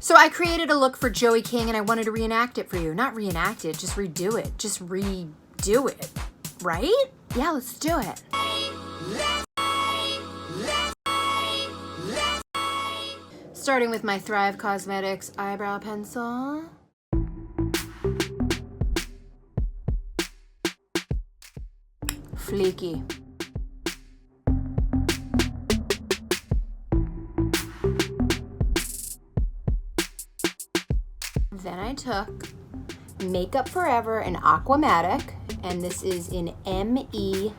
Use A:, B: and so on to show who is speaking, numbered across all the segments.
A: So I created a look for Joey King and I wanted to reenact it for you. Not reenact it, just redo it. Just redo it, right? Yeah, let's do it. Starting with my Thrive Causemetics eyebrow pencil. Fleeky. Then I took Makeup Forever in Aqua Matic, and this is in ME80.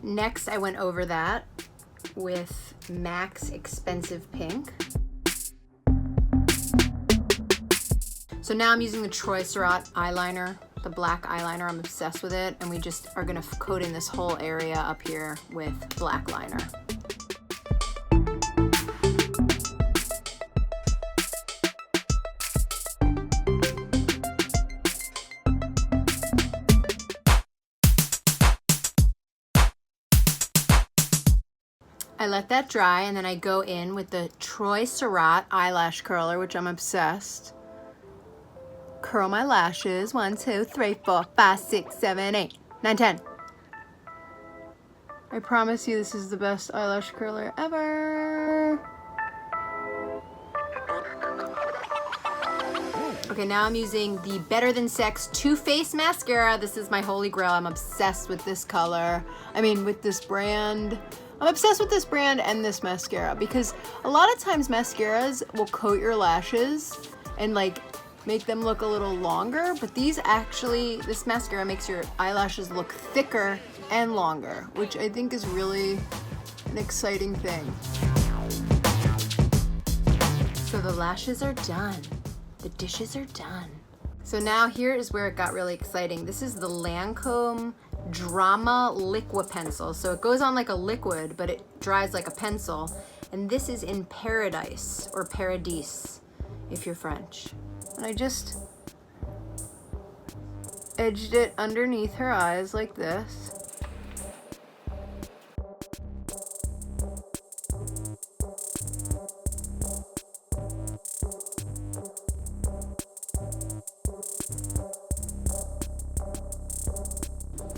A: Next, I went over that with MAC's Expensive Pink. So now I'm using the Surratt eyeliner, the black eyeliner. I'm obsessed with it, and we just are gonna coat in this whole area up here with black liner. I let that dry, and then I go in with the Surratt Eyelash Curler, which I'm obsessed. Curl my lashes. 1, 2, 3, 4, 5, 6, 7, 8, 9, 10. I promise you this is the best eyelash curler ever. Okay, now I'm using the Better Than Sex Too Faced Mascara. This is my holy grail. I'm obsessed with this color. I mean, with this brand. I'm obsessed with this brand and this mascara because a lot of times mascaras will coat your lashes and like make them look a little longer, but this mascara makes your eyelashes look thicker and longer, which I think is really an exciting thing. So the lashes are done. The dishes are done. So now here is where it got really exciting. This is the Lancôme Drama Liqui-Pencil. So it goes on like a liquid, but it dries like a pencil. And this is in Paradise, or Paradis, if you're French. And I just edged it underneath her eyes like this.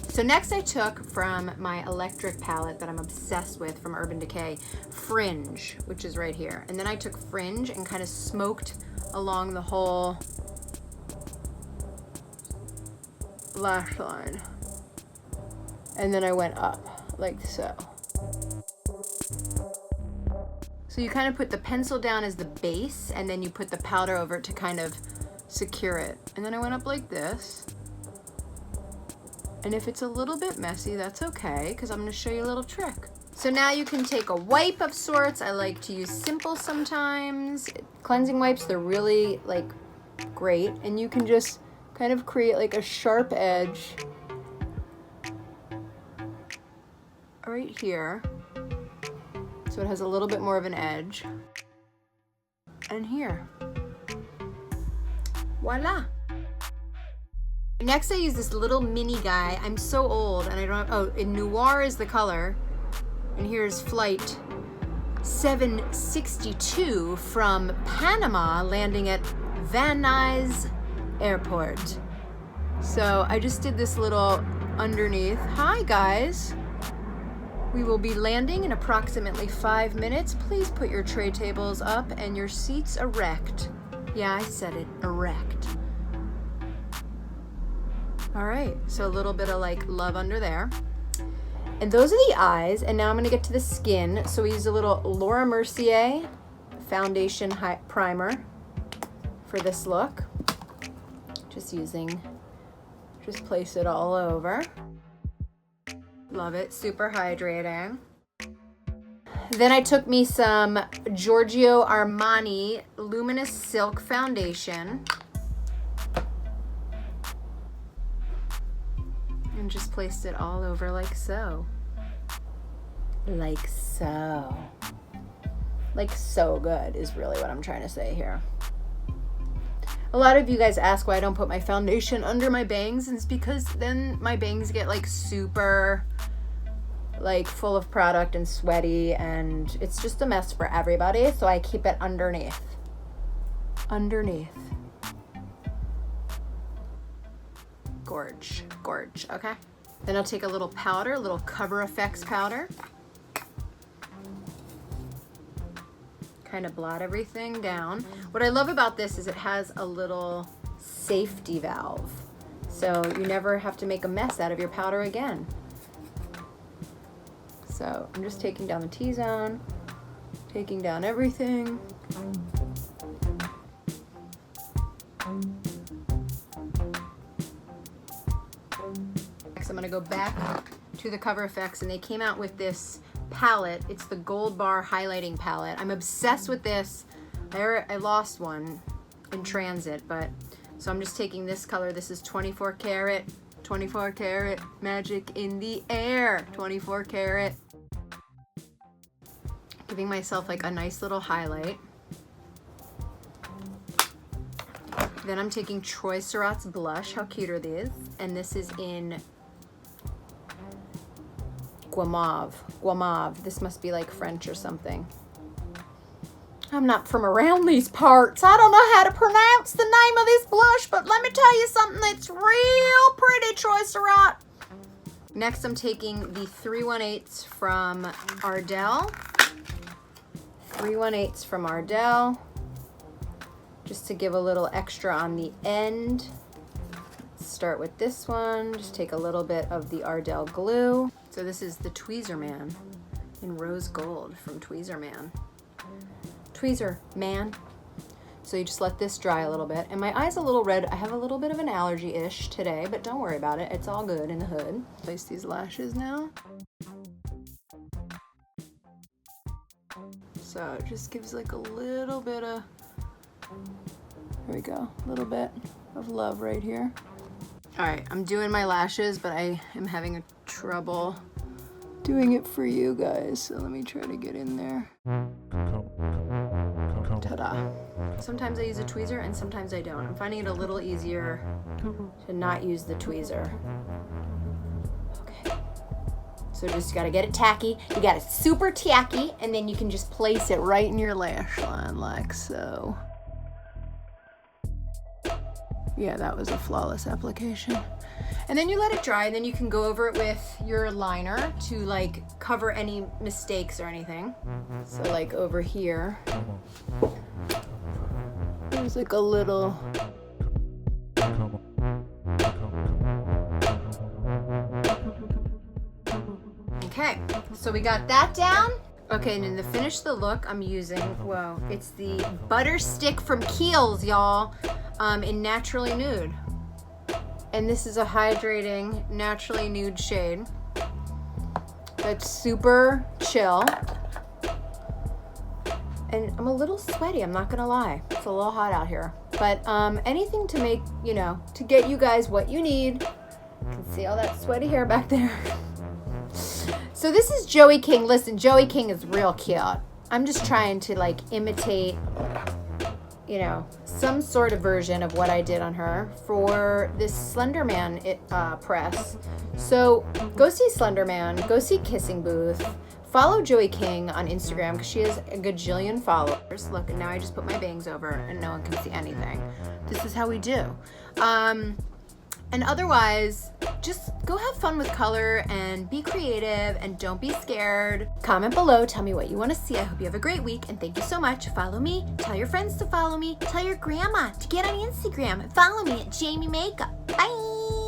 A: So next I took from my electric palette that I'm obsessed with from Urban Decay, Fringe, which is right here. And then I took Fringe and kind of smoked along the whole lash line. And then I went up like so. So you kind of put the pencil down as the base and then you put the powder over it to kind of secure it. And then I went up like this. And if it's a little bit messy, that's okay, because I'm gonna show you a little trick. So now you can take a wipe of sorts. I like to use Simple sometimes. Cleansing wipes, they're really like great. And you can just kind of create like a sharp edge right here. So it has a little bit more of an edge. And here. Voila. Next I use this little mini guy. I'm so old and I don't have, and Noir is the color. And here's flight 762 from Panama, landing at Van Nuys Airport. So I just did this little underneath. Hi guys. We will be landing in approximately 5 minutes. Please put your tray tables up and your seats erect. Yeah, I said it, erect. All right, so a little bit of like love under there. And those are the eyes, and now I'm gonna get to the skin. So we use a little Laura Mercier foundation primer for this look. Just place it all over. Love it, super hydrating. Then I took me some Giorgio Armani Luminous Silk Foundation. And just placed it all over like so. Like so. Like so good is really what I'm trying to say here. A lot of you guys ask why I don't put my foundation under my bangs, and it's because then my bangs get like super like full of product and sweaty, and it's just a mess for everybody. So I keep it underneath. Gorge, okay? Then I'll take a little powder, a little Cover Effects powder. Kind of blot everything down. What I love about this is it has a little safety valve. So you never have to make a mess out of your powder again. So I'm just taking down the T-zone, taking down everything. Next, I'm gonna go back to the Cover Effects, and they came out with this palette. It's the Gold Bar highlighting palette. I'm obsessed with this. I lost one in transit, but so I'm just taking this color. This is 24 karat magic in the air, 24 karat. Giving myself like a nice little highlight. Then I'm taking Troy Surratt's blush. How cute are these? And this is in Guamauve. This must be like French or something. I'm not from around these parts. I don't know how to pronounce the name of this blush, but let me tell you something that's real pretty, Troy Surratt. Next, I'm taking the 318s from Ardell. 318s from Ardell. Just to give a little extra on the end. Let's start with this one. Just take a little bit of the Ardell glue. So this is the Tweezer Man in Rose Gold from Tweezer Man. Tweezer Man. So you just let this dry a little bit. And my eye's a little red. I have a little bit of an allergy-ish today, but don't worry about it. It's all good in the hood. Place these lashes now. So it just gives like a little bit of, there we go, a little bit of love right here. All right, I'm doing my lashes, but I am having a trouble doing it for you guys. So let me try to get in there. Ta-da. Sometimes I use a tweezer and sometimes I don't. I'm finding it a little easier to not use the tweezer. Okay. So just gotta get it tacky. You got it super tacky, and then you can just place it right in your lash line like so. Yeah, that was a flawless application. And then you let it dry, and then you can go over it with your liner to like cover any mistakes or anything. So like over here, there's like a little, okay, so we got that down. Okay, and then to finish the look, I'm using, whoa, it's the Butter Stick from Kiehl's, y'all, in Naturally Nude. And this is a hydrating, naturally nude shade. That's super chill. And I'm a little sweaty, I'm not gonna lie. It's a little hot out here. But anything to make, you know, to get you guys what you need. You can see all that sweaty hair back there. So this is Joey King. Listen, Joey King is real cute. I'm just trying to like imitate, you know, some sort of version of what I did on her for this Slender Man press. So go see Slender Man, go see Kissing Booth, follow Joey King on Instagram because she has a gajillion followers. Look, and now I just put my bangs over and no one can see anything. This is how we do. And otherwise, just go have fun with color and be creative and don't be scared. Comment below, tell me what you want to see. I hope you have a great week and thank you so much. Follow me, tell your friends to follow me, tell your grandma to get on Instagram and follow me at Jamie Makeup. Bye!